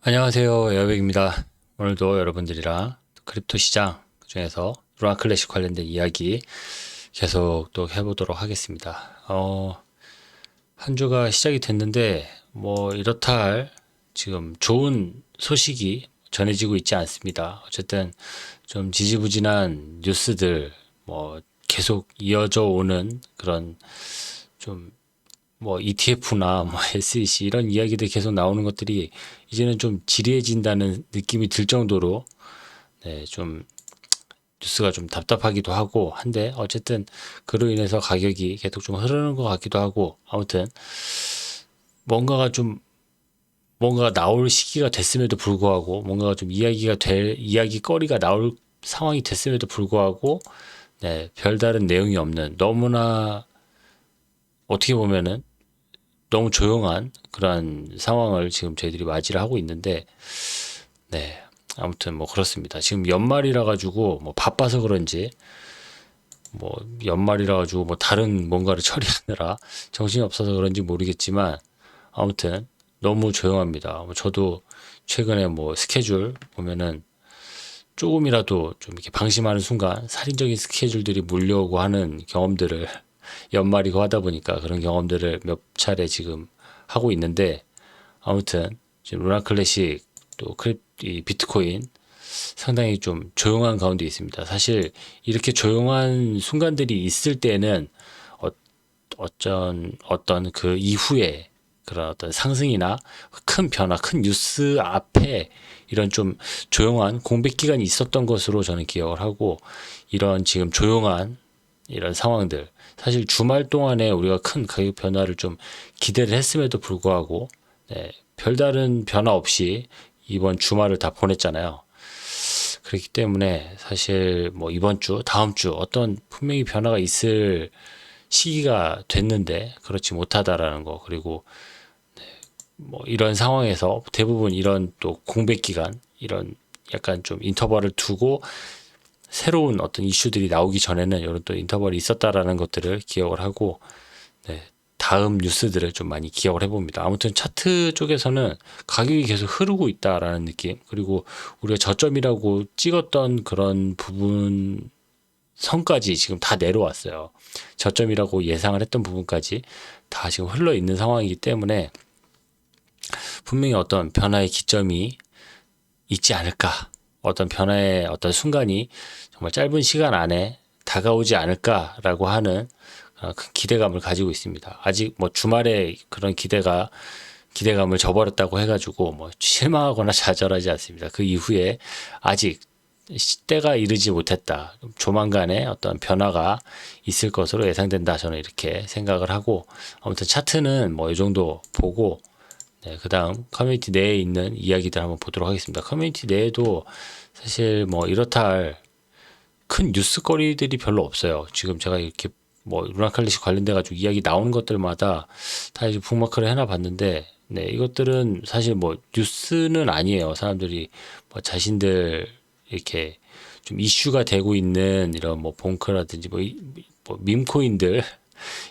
안녕하세요. 에어백입니다. 오늘도 여러분들이랑 크립토 시장, 그중에서 루나 클래식 관련된 이야기 계속 또 해보도록 하겠습니다. 한 주가 시작이 됐는데, 이렇다 할 지금 좋은 소식이 전해지고 있지 않습니다. 어쨌든 좀 지지부진한 뉴스들, 계속 이어져 오는 그런 좀 ETF나 SEC 이런 이야기들 계속 나오는 것들이 이제는 좀 지리해진다는 느낌이 들 정도로 좀 뉴스가 좀 답답하기도 하고 한데 어쨌든 그로 인해서 가격이 계속 좀 흐르는 것 같기도 하고 아무튼 뭔가가 좀 뭔가 나올 시기가 됐음에도 불구하고 뭔가가 좀 이야기가 될 이야기거리가 나올 상황이 됐음에도 불구하고 별다른 내용이 없는 너무나 어떻게 보면은 너무 조용한 그런 상황을 지금 저희들이 맞이를 하고 있는데, 아무튼 그렇습니다. 지금 연말이라 가지고 바빠서 그런지 연말이라 가지고 다른 뭔가를 처리하느라 정신이 없어서 그런지 모르겠지만 아무튼 너무 조용합니다. 저도 최근에 스케줄 보면은 조금이라도 좀 이렇게 방심하는 순간 살인적인 스케줄들이 몰려오고 하는 경험들을 연말이고 하다 보니까 그런 경험들을 몇 차례 지금 하고 있는데 아무튼 지금 루나 클래식 또 이 비트코인 상당히 좀 조용한 가운데 있습니다. 사실 이렇게 조용한 순간들이 있을 때는 어떤 그 이후에 그런 어떤 상승이나 큰 변화, 큰 뉴스 앞에 이런 좀 조용한 공백 기간이 있었던 것으로 저는 기억을 하고 이런 지금 조용한 이런 상황들 사실 주말 동안에 우리가 큰 가격 변화를 좀 기대를 했음에도 불구하고 별다른 변화 없이 이번 주말을 다 보냈잖아요. 그렇기 때문에 사실 이번 주, 다음 주 어떤 분명히 변화가 있을 시기가 됐는데 그렇지 못하다라는 거 그리고 이런 상황에서 대부분 이런 또 공백 기간 이런 약간 좀 인터벌을 두고 새로운 어떤 이슈들이 나오기 전에는 이런 또 인터벌이 있었다라는 것들을 기억을 하고 다음 뉴스들을 좀 많이 기억을 해봅니다. 아무튼 차트 쪽에서는 가격이 계속 흐르고 있다라는 느낌 그리고 우리가 저점이라고 찍었던 그런 부분 선까지 지금 다 내려왔어요. 저점이라고 예상을 했던 부분까지 다 지금 흘러 있는 상황이기 때문에 분명히 어떤 변화의 기점이 있지 않을까. 어떤 변화의 어떤 순간이 정말 짧은 시간 안에 다가오지 않을까라고 하는 큰 기대감을 가지고 있습니다. 아직 주말에 그런 기대감을 저버렸다고 해가지고 실망하거나 좌절하지 않습니다. 그 이후에 아직 때가 이르지 못했다. 조만간에 어떤 변화가 있을 것으로 예상된다. 저는 이렇게 생각을 하고 아무튼 차트는 이 정도 보고 그 다음 커뮤니티 내에 있는 이야기들 한번 보도록 하겠습니다. 커뮤니티 내에도 사실 이렇다 할 큰 뉴스거리들이 별로 없어요. 지금 제가 이렇게 루나 클래식 관련돼 가지고 이야기 나오는 것들마다 다 이제 북마크를 해놔 봤는데 이것들은 사실 뉴스는 아니에요. 사람들이 자신들 이렇게 좀 이슈가 되고 있는 이런 봉크라든지 밈코인들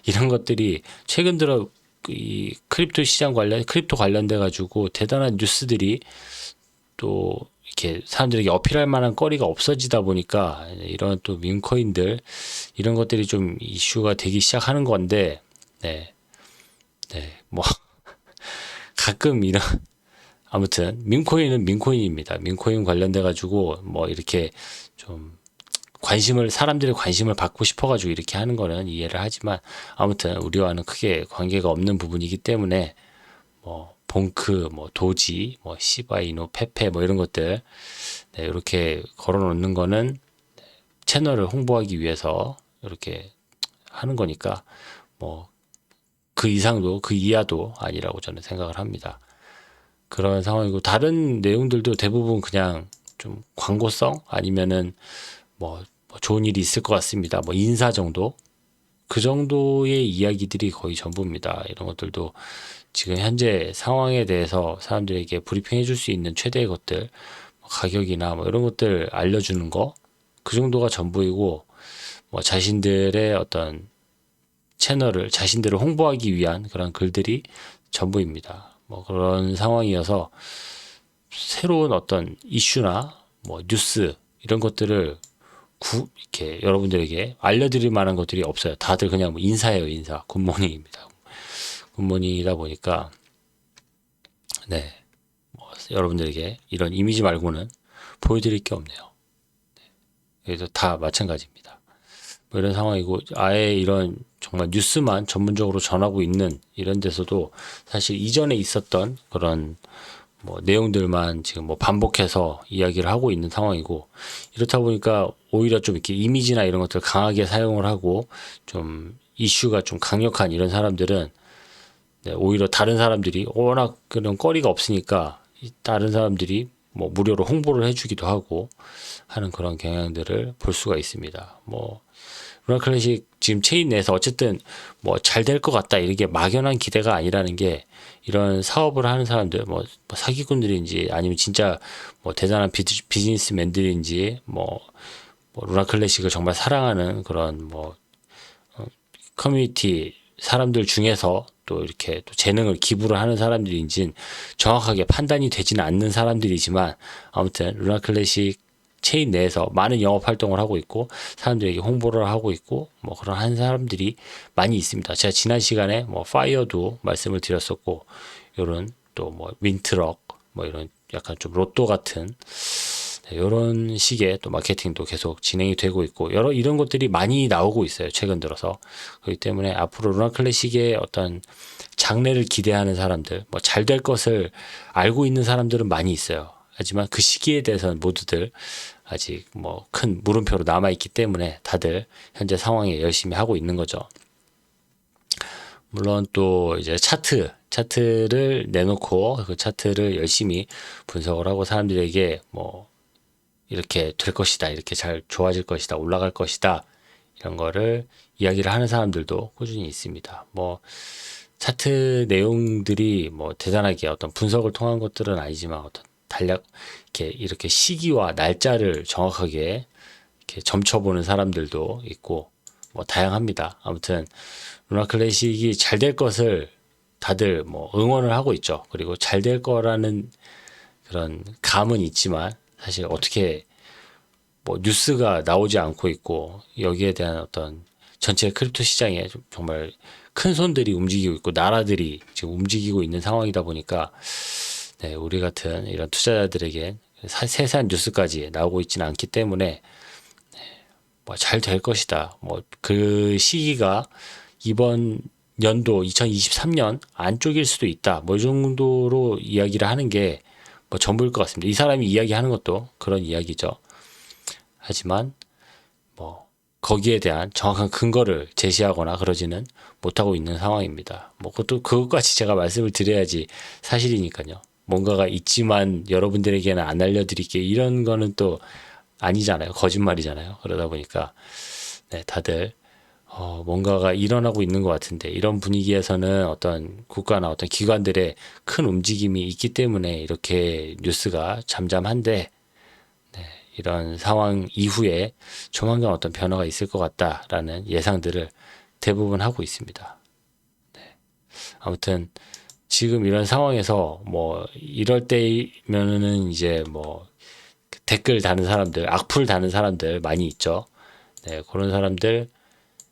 이런 것들이 최근 들어 이 크립토 관련돼 가지고 대단한 뉴스들이 또 이렇게 사람들에게 어필할 만한 거리가 없어지다 보니까 이런 또 밈코인들 이런 것들이 좀 이슈가 되기 시작하는 건데 네, 가끔 이런 아무튼 밈코인은 밈코인입니다. 밈코인 관련돼 가지고 이렇게 좀 사람들의 관심을 받고 싶어가지고 이렇게 하는 거는 이해를 하지만 아무튼 우리와는 크게 관계가 없는 부분이기 때문에 봉크, 도지, 시바이노, 페페 이런 것들 이렇게 걸어놓는 거는 채널을 홍보하기 위해서 이렇게 하는 거니까 그 이상도 그 이하도 아니라고 저는 생각을 합니다. 그런 상황이고 다른 내용들도 대부분 그냥 좀 광고성 아니면은 좋은 일이 있을 것 같습니다. 인사 정도 그 정도의 이야기들이 거의 전부입니다. 이런 것들도 지금 현재 상황에 대해서 사람들에게 브리핑해 줄 수 있는 최대의 것들, 가격이나 이런 것들 알려주는 거, 그 정도가 전부이고, 자신들의 어떤 자신들을 홍보하기 위한 그런 글들이 전부입니다. 그런 상황이어서 새로운 어떤 이슈나 뭐 뉴스 이런 것들을 이렇게 여러분들에게 알려드릴 만한 것들이 없어요. 다들 그냥 뭐 인사예요, 인사. 굿모닝입니다. 굿모닝이다 보니까 네, 여러분들에게 이런 이미지 말고는 보여드릴 게 없네요. 그래서 다 마찬가지입니다. 뭐 이런 상황이고 아예 이런 정말 뉴스만 전문적으로 전하고 있는 이런 데서도 사실 이전에 있었던 그런 뭐 내용들만 지금 뭐 반복해서 이야기를 하고 있는 상황이고 이렇다 보니까 오히려 좀 이렇게 이미지나 이런 것들 강하게 사용을 하고 좀 이슈가 좀 강력한 이런 사람들은 네, 오히려 다른 사람들이 워낙 그런 거리가 없으니까 다른 사람들이 뭐 무료로 홍보를 해주기도 하고 하는 그런 경향들을 볼 수가 있습니다. 뭐 루나 클래식 지금 체인 내에서 어쨌든 뭐 잘 될 것 같다 이게 막연한 기대가 아니라는 게 이런 사업을 하는 사람들 뭐 사기꾼들인지 아니면 진짜 뭐 대단한 비즈니스맨들인지 뭐 루나 클래식을 정말 사랑하는 그런 뭐 커뮤니티 사람들 중에서 또 이렇게 또 재능을 기부를 하는 사람들인지는 정확하게 판단이 되지는 않는 사람들이지만 아무튼 루나 클래식 체인 내에서 많은 영업 활동을 하고 있고 사람들에게 홍보를 하고 있고 뭐 그런 한 사람들이 많이 있습니다. 제가 지난 시간에 뭐 파이어도 말씀을 드렸었고 이런 또 뭐 윈트럭 뭐 이런 약간 좀 로또 같은 이런 식의 또 마케팅도 계속 진행이 되고 있고 여러 이런 것들이 많이 나오고 있어요. 최근 들어서. 그렇기 때문에 앞으로 루나 클래식의 어떤 장래를 기대하는 사람들, 뭐 잘 될 것을 알고 있는 사람들은 많이 있어요. 하지만 그 시기에 대해서는 모두들 아직 뭐 큰 물음표로 남아있기 때문에 다들 현재 상황에 열심히 하고 있는 거죠. 물론 또 이제 차트를 내놓고 그 차트를 열심히 분석을 하고 사람들에게 뭐 이렇게 될 것이다, 이렇게 잘 좋아질 것이다, 올라갈 것이다 이런 거를 이야기를 하는 사람들도 꾸준히 있습니다. 뭐 차트 내용들이 뭐 대단하게 어떤 분석을 통한 것들은 아니지만 어떤 단략 이렇게 시기와 날짜를 정확하게 이렇게 점쳐보는 사람들도 있고 뭐 다양합니다. 아무튼 루나 클래식이 잘 될 것을 다들 뭐 응원을 하고 있죠. 그리고 잘 될 거라는 그런 감은 있지만 사실 어떻게 뭐 뉴스가 나오지 않고 있고 여기에 대한 어떤 전체 크립토 시장에 정말 큰 손들이 움직이고 있고 나라들이 지금 움직이고 있는 상황이다 보니까 네, 우리 같은 이런 투자자들에게 세세한 뉴스까지 나오고 있지는 않기 때문에 뭐 잘 될 것이다. 뭐 그 시기가 이번 연도 2023년 안쪽일 수도 있다. 뭐 이 정도로 이야기를 하는 게 뭐 전부일 것 같습니다. 이 사람이 이야기하는 것도 그런 이야기죠. 하지만 뭐 거기에 대한 정확한 근거를 제시하거나 그러지는 못하고 있는 상황입니다. 뭐 그것까지 제가 말씀을 드려야지 사실이니까요. 뭔가가 있지만 여러분들에게는 안 알려드릴게 이런 거는 또 아니잖아요. 거짓말이잖아요. 그러다 보니까 네, 다들 뭔가가 일어나고 있는 것 같은데 이런 분위기에서는 어떤 국가나 어떤 기관들의 큰 움직임이 있기 때문에 이렇게 뉴스가 잠잠한데 이런 상황 이후에 조만간 어떤 변화가 있을 것 같다라는 예상들을 대부분 하고 있습니다. 네. 아무튼 지금 이런 상황에서 뭐 이럴 때면은 이제 뭐 댓글 다는 사람들, 악플 다는 사람들 많이 있죠. 네, 그런 사람들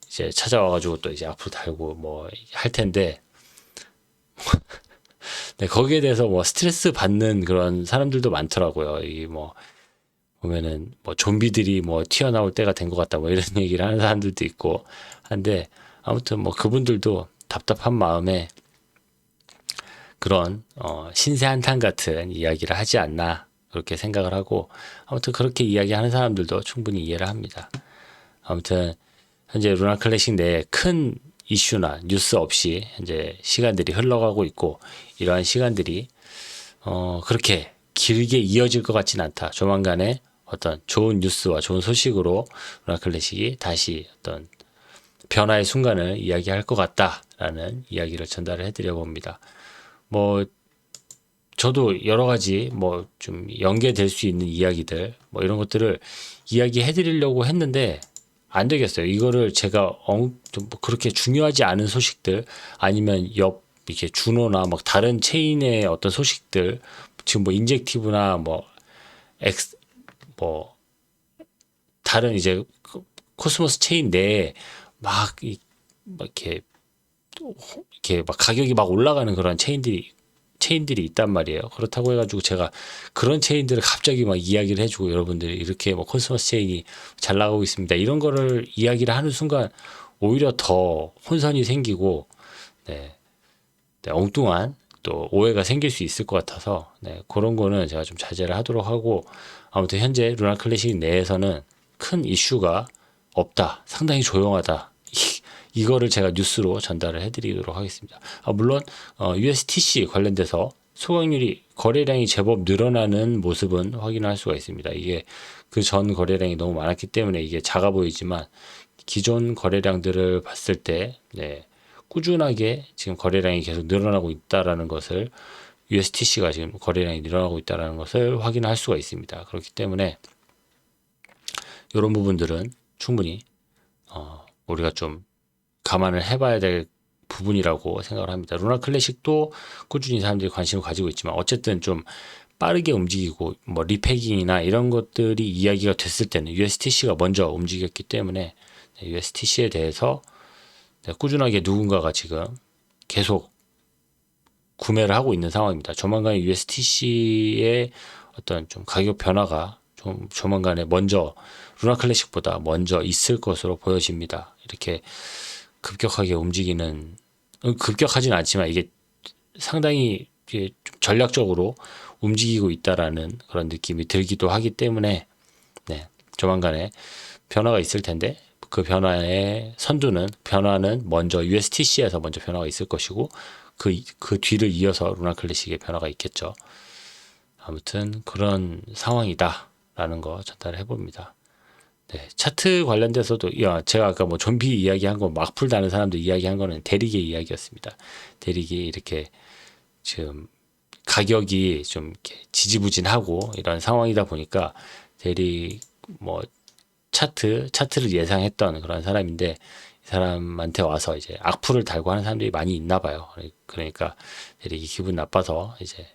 이제 찾아와가지고 또 이제 악플 달고 뭐 할 텐데, 네, 거기에 대해서 뭐 스트레스 받는 그런 사람들도 많더라고요. 이 뭐 보면은 뭐 좀비들이 뭐 튀어나올 때가 된 것 같다 뭐 이런 얘기를 하는 사람들도 있고 한데 아무튼 뭐 그분들도 답답한 마음에 그런 신세 한탄 같은 이야기를 하지 않나 그렇게 생각을 하고 아무튼 그렇게 이야기하는 사람들도 충분히 이해를 합니다. 아무튼 현재 루나 클래식 내에 큰 이슈나 뉴스 없이 현재 시간들이 흘러가고 있고 이러한 시간들이 그렇게 길게 이어질 것 같지는 않다. 조만간에 어떤 좋은 뉴스와 좋은 소식으로 루나 클래식이 다시 어떤 변화의 순간을 이야기할 것 같다라는 이야기를 전달을 해드려 봅니다. 뭐 저도 여러 가지 뭐 좀 연계될 수 있는 이야기들 뭐 이런 것들을 이야기해 드리려고 했는데 안 되겠어요. 이거를 제가 좀 그렇게 중요하지 않은 소식들 아니면 옆 이렇게 준호나 막 다른 체인의 어떤 소식들 지금 뭐 인젝티브나 뭐 뭐 다른 이제 코스모스 체인 내에 막 이렇게 막 가격이 막 올라가는 그런 체인들이 있단 말이에요. 그렇다고 해가지고 제가 그런 체인들을 갑자기 막 이야기를 해주고, 여러분들이 이렇게 뭐 코스모스 체인이 잘 나가고 있습니다, 이런 거를 이야기를 하는 순간 오히려 더 혼선이 생기고, 네, 엉뚱한 또 오해가 생길 수 있을 것 같아서, 네, 그런 거는 제가 좀 자제를 하도록 하고, 아무튼 현재 루나 클래식 내에서는 큰 이슈가 없다, 상당히 조용하다, 이거를 제가 뉴스로 전달을 해드리도록 하겠습니다. 물론 USTC 관련돼서 소각률이, 거래량이 제법 늘어나는 모습은 확인할 수가 있습니다. 이게 그 전 거래량이 너무 많았기 때문에 이게 작아 보이지만, 기존 거래량들을 봤을 때, 네, 꾸준하게 지금 거래량이 계속 늘어나고 있다라는 것을, USTC가 지금 거래량이 늘어나고 있다라는 것을 확인할 수가 있습니다. 그렇기 때문에 이런 부분들은 충분히 우리가 좀 감안을 해봐야 될 부분이라고 생각을 합니다. 루나 클래식도 꾸준히 사람들이 관심을 가지고 있지만, 어쨌든 좀 빠르게 움직이고 뭐 리패깅이나 이런 것들이 이야기가 됐을 때는 USTC가 먼저 움직였기 때문에, USTC에 대해서 꾸준하게 누군가가 지금 계속 구매를 하고 있는 상황입니다. 조만간에 USTC의 어떤 좀 가격 변화가 좀 조만간에 먼저 루나 클래식보다 먼저 있을 것으로 보여집니다. 이렇게 급격하게 움직이는, 급격하진 않지만 이게 상당히 좀 전략적으로 움직이고 있다라는 그런 느낌이 들기도 하기 때문에, 네, 조만간에 변화가 있을 텐데, 그 변화는 먼저 USTC에서 먼저 변화가 있을 것이고, 그 뒤를 이어서 루나 클래식의 변화가 있겠죠. 아무튼 그런 상황이다라는 거 전달을 해봅니다. 네, 차트 관련돼서도, 제가 아까 뭐 좀비 이야기한 거, 막풀 다는 사람들 이야기한 거는 대리기 이야기였습니다. 대리기 이렇게 지금 가격이 좀 이렇게 지지부진하고 이런 상황이다 보니까, 대리 뭐 차트를 예상했던 그런 사람인데, 이 사람한테 와서 이제 악플을 달고 하는 사람들이 많이 있나 봐요. 그러니까 대리기 기분 나빠서 이제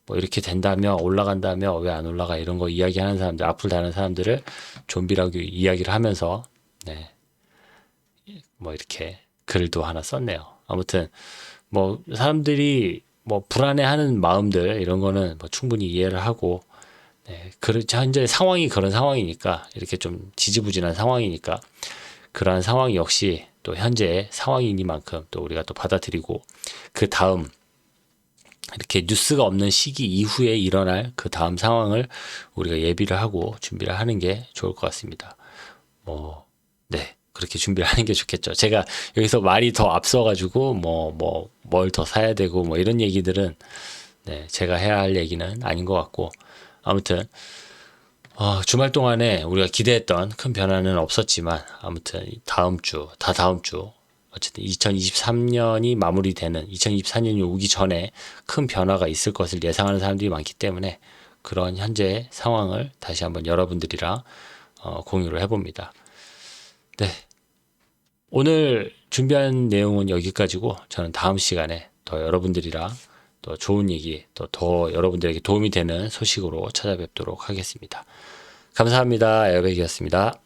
뭐 이렇게 된다며, 올라간다며, 왜 안 올라가, 이런 거 이야기하는 사람들, 악플 다는 사람들을 좀비라고 이야기를 하면서, 네, 뭐 이렇게 글도 하나 썼네요. 아무튼 뭐 사람들이 뭐 불안해하는 마음들, 이런 거는 뭐 충분히 이해를 하고, 네, 현재 상황이 그런 상황이니까, 이렇게 좀 지지부진한 상황이니까, 그러한 상황 역시 또 현재의 상황이니만큼 또 우리가 또 받아들이고, 그 다음 이렇게 뉴스가 없는 시기 이후에 일어날 그 다음 상황을 우리가 예비를 하고 준비를 하는 게 좋을 것 같습니다. 네, 그렇게 준비를 하는 게 좋겠죠. 제가 여기서 말이 더 앞서가지고 뭘 더 사야 되고 뭐 이런 얘기들은, 네, 제가 해야 할 얘기는 아닌 것 같고, 아무튼 주말 동안에 우리가 기대했던 큰 변화는 없었지만, 아무튼 다음 주 어쨌든 2023년이 마무리되는, 2024년이 오기 전에 큰 변화가 있을 것을 예상하는 사람들이 많기 때문에, 그런 현재 상황을 다시 한번 여러분들이랑 공유를 해봅니다. 네, 오늘 준비한 내용은 여기까지고, 저는 다음 시간에 더 여러분들이랑 또 좋은 얘기, 또 더 여러분들에게 도움이 되는 소식으로 찾아뵙도록 하겠습니다. 감사합니다. 에어백이었습니다.